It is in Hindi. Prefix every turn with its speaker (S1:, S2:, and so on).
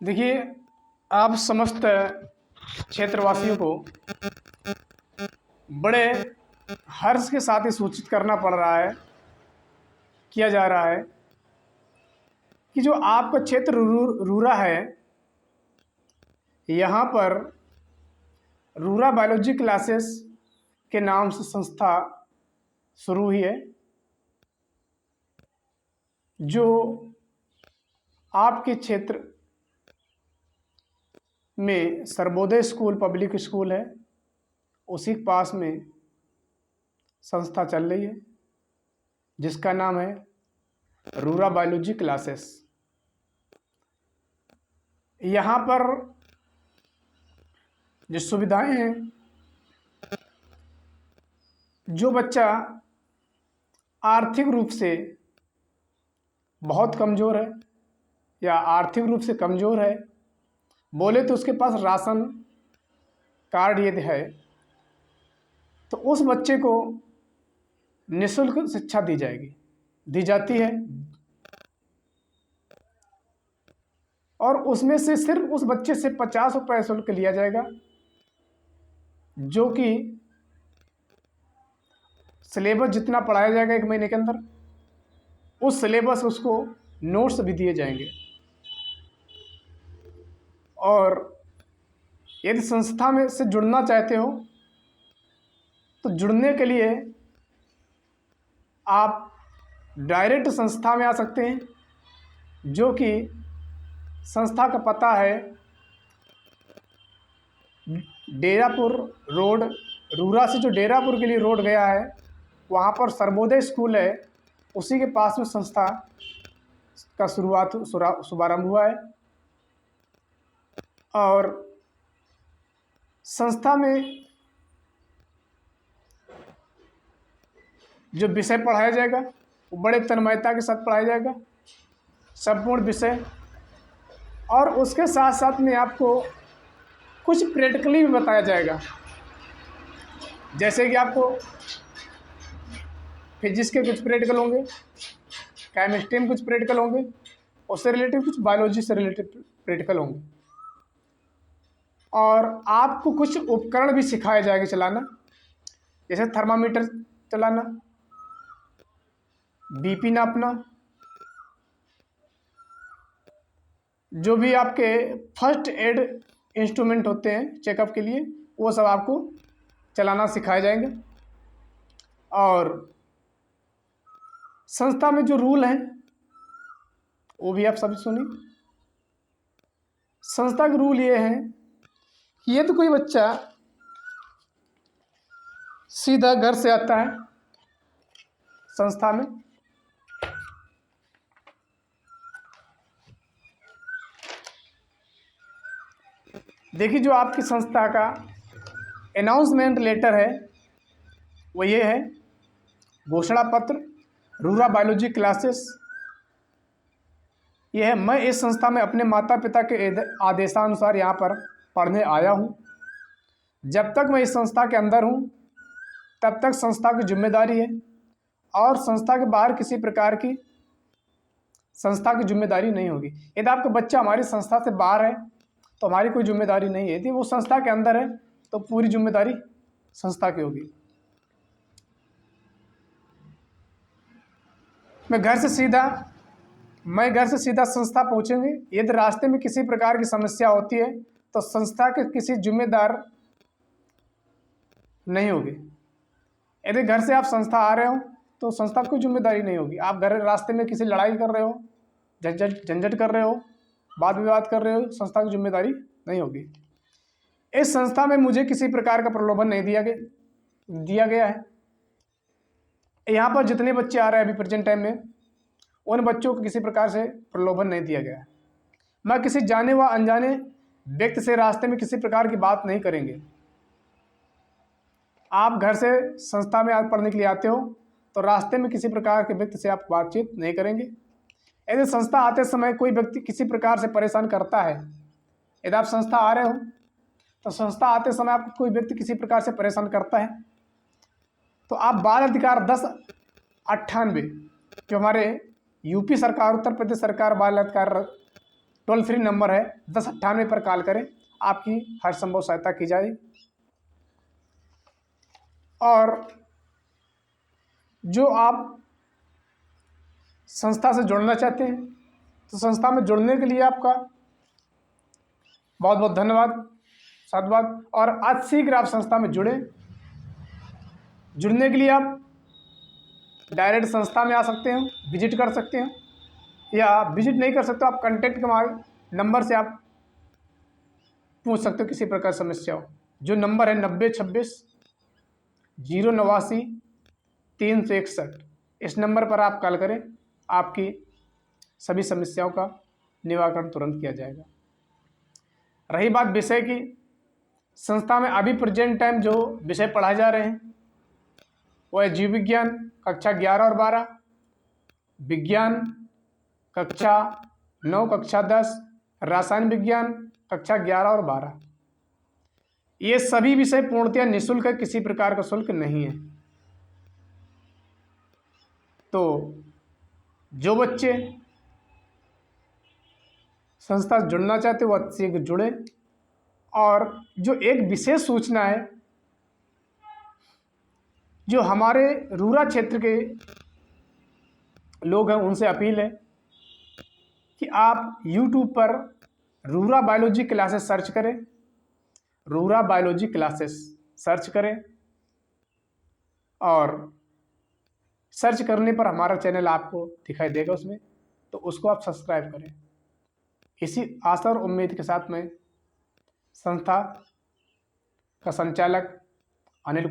S1: देखिए, आप समस्त क्षेत्रवासियों को बड़े हर्ष के साथ ये सूचित करना पड़ रहा है, किया जा रहा है कि जो आपका क्षेत्र रूरा है, यहाँ पर रूरा बायोलॉजी क्लासेस के नाम से संस्था शुरू हुई है, जो आपके क्षेत्र में सर्वोदय स्कूल पब्लिक स्कूल है, उसी के पास में संस्था चल रही है जिसका नाम है रूरा बायोलॉजी क्लासेस। यहाँ पर जो सुविधाएं हैं, जो बच्चा आर्थिक रूप से बहुत कमज़ोर है या आर्थिक रूप से कमज़ोर है, बोले तो उसके पास राशन कार्ड यदि है, तो उस बच्चे को निःशुल्क शिक्षा दी जाती है, और उसमें से सिर्फ उस बच्चे से 50 रुपये शुल्क लिया जाएगा, जो कि सिलेबस जितना पढ़ाया जाएगा 1 महीने के अंदर, उस सिलेबस उसको नोट्स भी दिए जाएंगे। और यदि संस्था में से जुड़ना चाहते हो तो जुड़ने के लिए आप डायरेक्ट संस्था में आ सकते हैं, जो कि संस्था का पता है डेरापुर रोड, रूरा से जो डेरापुर के लिए रोड गया है, वहाँ पर सर्वोदय स्कूल है, उसी के पास में संस्था का शुभारंभ हुआ है। और संस्था में जो विषय पढ़ाया जाएगा वो बड़े तन्मयता के साथ पढ़ाया जाएगा, संपूर्ण विषय। और उसके साथ साथ में आपको कुछ प्रैक्टिकली भी बताया जाएगा, जैसे कि आपको फिजिक्स के कुछ प्रैक्टिकल होंगे, केमिस्ट्री में कुछ प्रैक्टिकल होंगे, उससे रिलेटेड कुछ बायोलॉजी से रिलेटेड प्रैक्टिकल होंगे। और आपको कुछ उपकरण भी सिखाया जाएगा चलाना, जैसे थर्मामीटर चलाना, बीपी नापना, जो भी आपके फर्स्ट एड इंस्ट्रूमेंट होते हैं चेकअप के लिए, वो सब आपको चलाना सिखाए जाएंगे। और संस्था में जो रूल हैं वो भी आप सभी सुनिए। संस्था के रूल ये हैं कि यदि कोई बच्चा सीधा घर से आता है संस्था में, देखिए जो आपकी संस्था का अनाउंसमेंट लेटर है वो ये है, घोषणा पत्र रूरा बायोलॉजी क्लासेस, ये है। मैं इस संस्था में अपने माता पिता के आदेशानुसार यहाँ पर पढ़ने आया हूँ। जब तक मैं इस संस्था के अंदर हूँ तब तक संस्था की जिम्मेदारी है, और संस्था के बाहर किसी प्रकार की संस्था की जिम्मेदारी नहीं होगी। यदि आपका बच्चा हमारी संस्था से बाहर है तो हमारी कोई जिम्मेदारी नहीं है, यदि वो संस्था के अंदर है तो पूरी जिम्मेदारी संस्था की होगी। मैं घर से सीधा संस्था पहुंचेंगे। यदि रास्ते में किसी प्रकार की समस्या होती है तो संस्था के किसी जिम्मेदार नहीं होगी। यदि घर से आप संस्था आ रहे हो तो संस्था की कोई जिम्मेदारी नहीं होगी। आप घर रास्ते में किसी लड़ाई कर रहे हो, झंझट कर रहे हो, वाद विवाद कर रहे हो, संस्था की जिम्मेदारी नहीं होगी। इस संस्था में मुझे किसी प्रकार का प्रलोभन नहीं दिया गया है। यहाँ पर जितने बच्चे आ रहे हैं अभी प्रेजेंट टाइम में, उन बच्चों को किसी प्रकार से प्रलोभन नहीं दिया गया है। मैं किसी जाने व अनजाने व्यक्ति से रास्ते में किसी प्रकार की बात नहीं करेंगे। आप घर से संस्था में पढ़ने के लिए आते हो तो रास्ते में किसी प्रकार के व्यक्ति से आप बातचीत नहीं करेंगे। यदि संस्था आते समय कोई व्यक्ति किसी प्रकार से परेशान करता है, यदि आप संस्था आ रहे हो तो संस्था आते समय आपको कोई व्यक्ति किसी प्रकार से परेशान करता है, तो आप बाल अधिकार 1098 जो हमारे यूपी सरकार, उत्तर प्रदेश सरकार बाल अधिकार टोल फ्री नंबर है 1098 पर कॉल करें, आपकी हर संभव सहायता की जाएगी। और जो आप संस्था से जुड़ना चाहते हैं तो संस्था में जुड़ने के लिए आपका बहुत बहुत धन्यवाद, साधुवाद। और आज शीघ्र आप संस्था में जुड़ने के लिए आप डायरेक्ट संस्था में आ सकते हैं, विजिट कर सकते हैं, या विजिट नहीं कर सकते आप कांटेक्ट के नंबर से आप पूछ सकते हो किसी प्रकार समस्या हो। जो नंबर है 9026 089 361, इस नंबर पर आप कॉल करें, आपकी सभी समस्याओं का निवारण तुरंत किया जाएगा। रही बात विषय की, संस्था में अभी प्रेजेंट टाइम जो विषय पढ़ाए जा रहे हैं वो है जीव विज्ञान कक्षा 11 और 12, विज्ञान कक्षा 9, कक्षा 10, रसायन विज्ञान कक्षा 11 और 12। ये सभी विषय पूर्णतः निःशुल्क है, किसी प्रकार का शुल्क नहीं है। तो जो बच्चे संस्था से जुड़ना चाहते वो अच्छे से जुड़े। और जो एक विशेष सूचना है, जो हमारे रूरा क्षेत्र के लोग हैं उनसे अपील है कि आप YouTube पर रूरा बायोलॉजी क्लासेस सर्च करें, रूरा बायोलॉजी क्लासेस सर्च करें, और सर्च करने पर हमारा चैनल आपको दिखाई देगा उसमें, तो उसको आप सब्सक्राइब करें। इसी आशा और उम्मीद के साथ मैं संस्था का संचालक अनिल